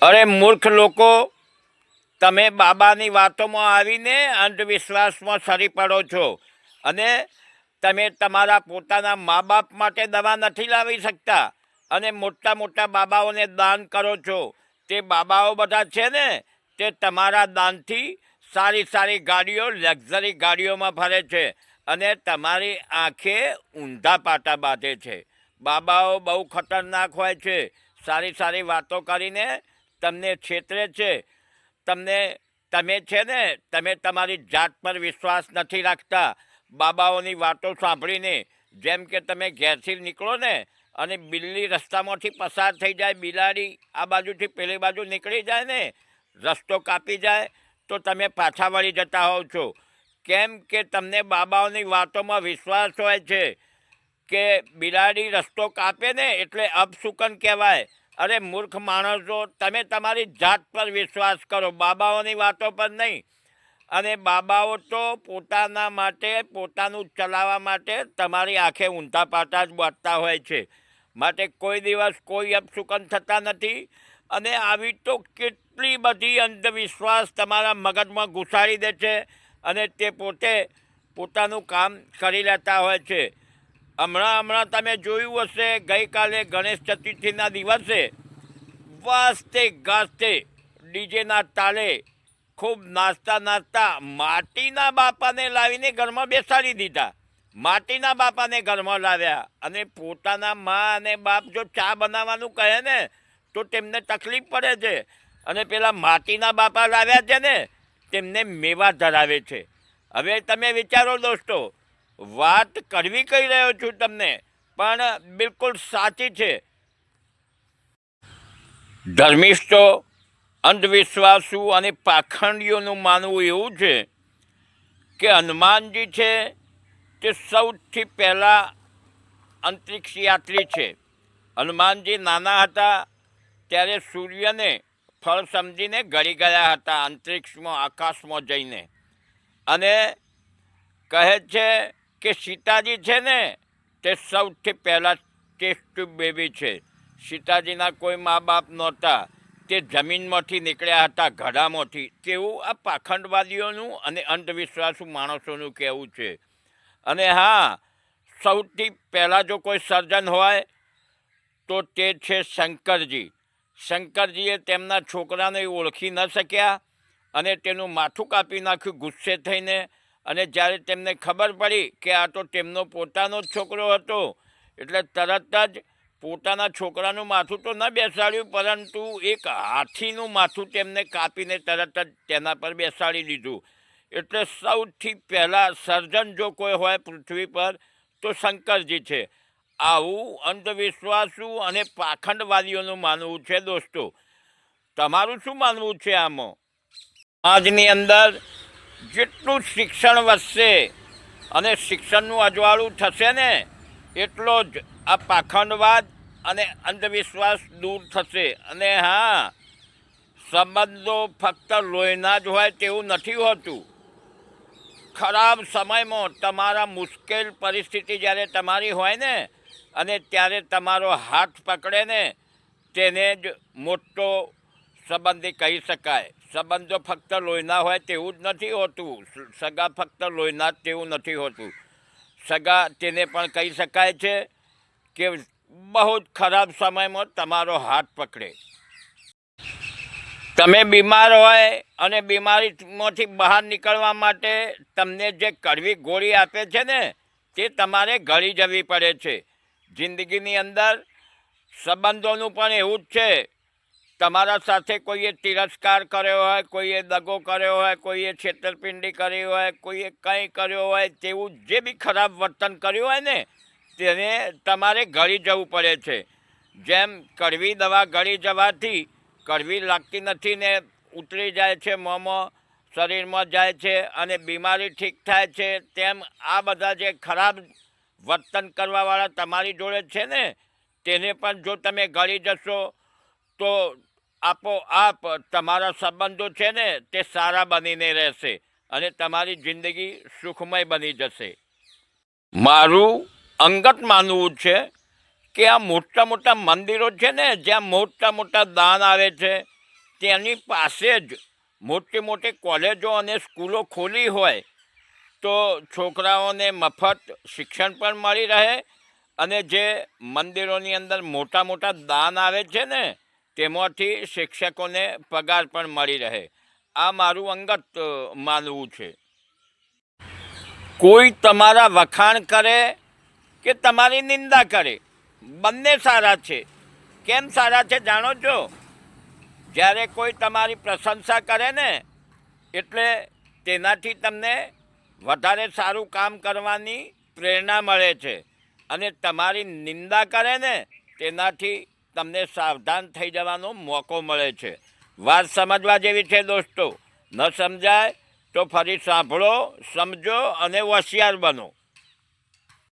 અરે મૂર્ખ લોકો, તમે બાબાની વાતોમાં આવીને અંધવિશ્વાસમાં સરી પડો છો અને તમે તમારા પોતાના મા બાપ માટે દવા નથી લાવી શકતા અને મોટા મોટા બાબાઓને દાન કરો છો. તે બાબાઓ બધા છે ને, તે તમારા દાનથી સારી સારી ગાડીઓ, લક્ઝરી ગાડીઓમાં ફરે છે અને તમારી આંખે ઊંધા પાટા બાંધે છે. બાબાઓ બહુ ખતરનાક હોય છે. સારી સારી વાતો કરીને તમને છેતરે છે. તમે છે ને, તમે તમારી જાત પર વિશ્વાસ નથી રાખતા. બાબાઓની વાતો સાંભળીને જેમ કે તમે ઘેરથી નીકળો ને અને બિલ્લી રસ્તામાંથી પસાર થઈ જાય, બિલાડી આ બાજુથી પેલી બાજુ નીકળી જાય ને, રસ્તો કાપી જાય, તો તમે પાછા વળી જતા હોવ છો. કેમ કે તમને બાબાઓની વાતોમાં વિશ્વાસ હોય છે કે બિલાડી રસ્તો કાપે ને એટલે અપશુકન કહેવાય. અરે મૂર્ખ માણસો, તમે તમારી જાત પર વિશ્વાસ કરો, બાબાઓની વાતો પર નહીં. અને બાબાઓ તો પોતાના માટે, પોતાનું ચલાવવા માટે તમારી આંખે ઊંધા પાટા જ બાંધતા હોય છે. માટે કોઈ દિવસ કોઈ અપશુકન થતા નથી. અને આવી તો કેટલી બધી અંધવિશ્વાસ તમારા મગજમાં ઘુસાડી દે છે અને તે પોતે પોતાનું કામ કરી લેતા હોય છે. હમણાં તમે જોયું હશે, ગઈકાલે ગણેશ ચતુર્થીના દિવસે વાજતે ગાજતે ડીજેના તાલે ખૂબ નાચતા માટીના બાપાને લાવીને ઘરમાં બેસાડી દીધા. માટીના બાપાને ઘરમાં લાવ્યા અને પોતાના મા અને બાપ જો ચા બનાવવાનું કહે ને તો તેમને તકલીફ પડે છે. અને પેલા માટીના બાપા લાવ્યા છે ને, તેમને મેવા ધરાવે છે. હવે તમે વિચારો દોસ્તો, વાત કરવી કહી રહ્યો છું તમને, પણ બિલકુલ સાચી છે. ધર્મિષ્ઠો, અંધવિશ્વાસુ અને પાખંડીઓનું માનવું એવું છે કે હનુમાનજી છે તે સૌથી પહેલાં અંતરિક્ષ યાત્રી છે. હનુમાનજી નાના હતા ત્યારે સૂર્યને ફળ સમજીને ગળી ગયા હતા અંતરિક્ષમાં, આકાશમાં જઈને. અને કહે છે કે સીતાજી છે ને, તે સૌથી પહેલાં ટેસ્ટ ટ્યુબ બેબી છે. સીતાજીના કોઈ મા બાપ નહોતા, તે જમીનમાંથી નીકળ્યા હતા, ઘડામાંથી. તેવું આ પાખંડવાદીઓનું અને અંધવિશ્વાસુ માણસોનું કહેવું છે. અને હા, સૌથી પહેલાં જો કોઈ સર્જન હોય તો તે છે શંકરજી. શંકરજીએ તેમના છોકરાને ઓળખી ન શક્યા અને તેનું માથું કાપી નાખ્યું ગુસ્સે થઈને. અને જ્યારે તેમને ખબર પડી કે આ તો તેમનો પોતાનો જ છોકરો હતો, એટલે તરત જ પોતાના છોકરાનું માથું તો ન બેસાડ્યું, પરંતુ એક હાથીનું માથું તેમને કાપીને તરત જ તેના પર બેસાડી દીધું. એટલે સૌથી પહેલાં સર્જન જો કોઈ હોય પૃથ્વી પર તો શંકરજી છે. આવું અંધવિશ્વાસુ અને પાખંડવાદીઓનું માનવું છે. દોસ્તો, તમારું શું માનવું છે આમાં? સમાજની અંદર જેટલું શિક્ષણ વધશે અને શિક્ષણનું અજવાળું થશે ને, એટલો જ આ પાખંડવાદ અને અંધવિશ્વાસ દૂર થશે. અને હા, સંબંધો ફક્ત લોહીના જ હોય તેવું નથી હોતું. ખરાબ સમયમાં તમારા મુશ્કેલ પરિસ્થિતિ જ્યારે તમારી હોય ને, અને ત્યારે તમારો હાથ પકડે ને, તેને જ મોટો સંબંધી કહી શકાય. સંબંધો ફક્ત લોહીના હોય તેવું જ નથી હોતું. સગા ફક્ત લોહીના જ તેવું નથી હોતું. સગા તેને પણ કહી શકાય છે કે બહુ જ ખરાબ સમયમાં તમારો હાથ પકડે. તમે બીમાર હોય અને બીમારીમાંથી બહાર નીકળવા માટે તમને જે કડવી ગોળી આપે છે ને, તે તમારે ગળી જવી પડે છે. જિંદગીની અંદર સંબંધોનું પણ એવું જ છે. તમારા સાથે કોઈએ તિરસ્કાર કર્યો હોય, કોઈએ દગો કર્યો હોય, કોઈએ છેતરપિંડી કરી હોય, કોઈએ કંઈ કર્યો હોય, તેવું જે બી ખરાબ વર્તન કર્યું હોય ને, તેને તમારે ગળી જવું પડે છે. જેમ કડવી દવા ગળી જવાથી કડવી લાગતી નથી ને ઉતરી જાય છે, મોંમાં શરીરમાં જાય છે અને બીમારી ઠીક થાય છે, તેમ આ બધા જે ખરાબ વર્તન કરવાવાળા તમારી જોડે છે ને, તેને પણ જો તમે ગળી જશો તો આપોઆપ તમારા સંબંધો છે ને તે સારા બનીને રહેશે અને તમારી જિંદગી સુખમય બની જશે. મારું અંગત માનવું છે કે આ મોટા મોટા મંદિરો છે ને, જ્યાં મોટા મોટા દાન આવે છે, તેની પાસે જ મોટી મોટી કોલેજો અને સ્કૂલો ખોલી હોય તો છોકરાઓને મફત શિક્ષણ પણ મળી રહે અને જે મંદિરોની અંદર મોટા મોટા દાન આવે છે ને તેમાંથી શિક્ષકોને પગાર પણ મળી રહે. આ મારું અંગત માનવું છે. કોઈ તમારા વખાણ કરે કે તમારી નિંદા કરે, બંને સારા છે. કેમ સારા છે જાણો છો? જ્યારે કોઈ તમારી પ્રશંસા કરે ને એટલે તેનાથી તમને વધારે સારું કામ કરવાની પ્રેરણા મળે છે અને તમારી નિંદા કરે ને તેનાથી તમને સાવધાન થઈ જવાનો મોકો મળે છે. વાત સમજવા જેવી છે દોસ્તો. ન સમજાય તો ફરી સાંભળો, સમજો અને હોશિયાર બનો.